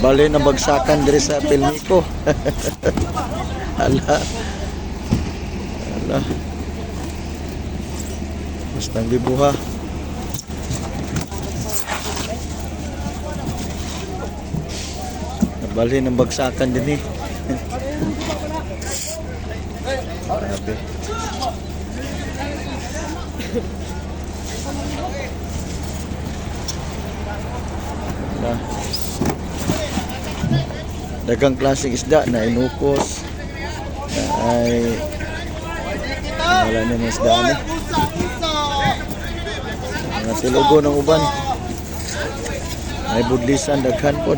Bali na bagsakan diri sa Pilmico. Hala. Hala. Basta gibuha. Bali ng bagsakan din eh. Grabe. Hala. Dagang klaseng isda na inukos na ay wala na ng isda ni mga silugo ng uban ay budlisan daghan pod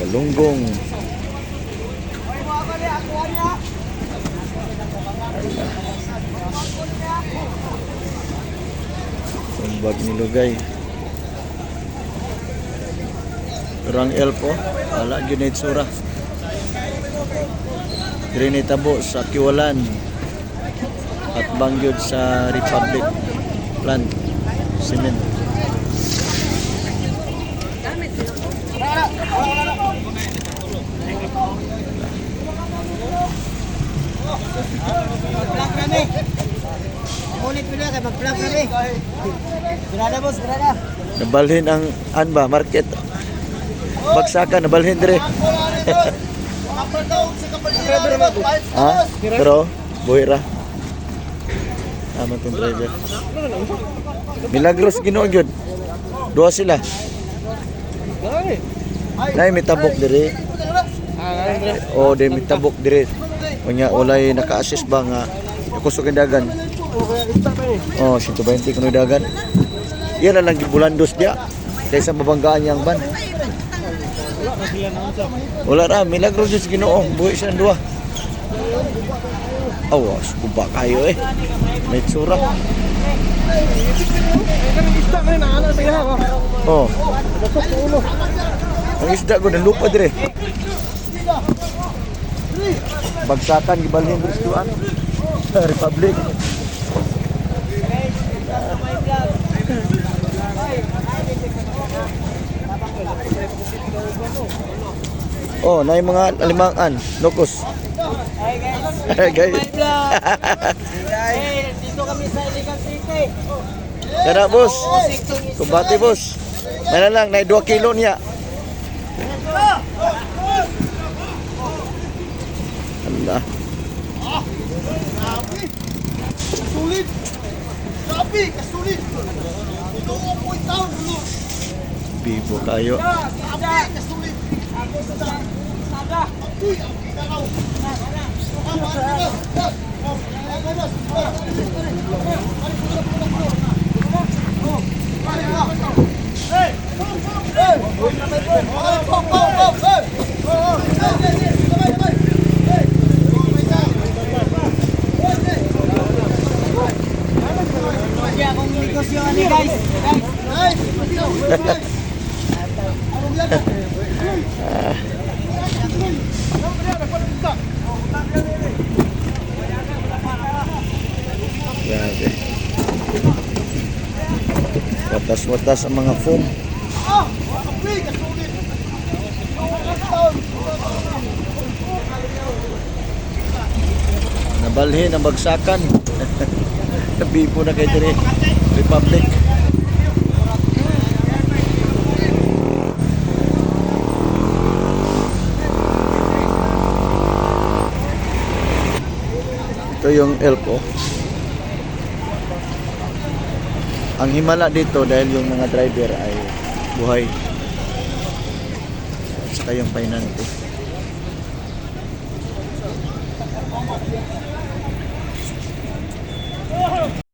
galunggong tumbag ni Lugay. Orang elpo, wala gyud sura. Diri ni tabo sa Kiwalan at bangyod sa Republic Plant Cement. Nabalhin ang anba market. Bagsakan nabalhin dire. Ha? Pero buhira. Tama tong driver. Milagros Ginoo gyud. Duha sila. Nay may tabok dire. O de may tabok dire. Unya walay naka-assist ba nga kusog ang dagan. Oh, 120 kuno dagan. Yan lang gibulandos dia. Dahil sa mabanggaan niyang ban. Wala ra, milagro Diyos Ginoo. Buhi siya duha. Awas, kuba kayo eh. May tsura. Oh. Ang isda ko ng lupa dire. Bagsakan gibalhin sa istuan. Republic. Oh, na yung mga alimangan, locos. Hi guys. Dito kami sa Iligan City. Kada boss. Kumbati boss. Mana lang na 2 kilo niya. Allah. Sulit. Grabe, kasulit. Ito ang point down. Bibo kayo. Grabe, kasulit. Sada. Grabe. Watas-watas ang mga foam. Nabalhin ang bagsakan. Nabibo na kay dire Republic. Ito yung elko. Ang himala dito dahil yung mga driver ay buhay. At saka yung painante.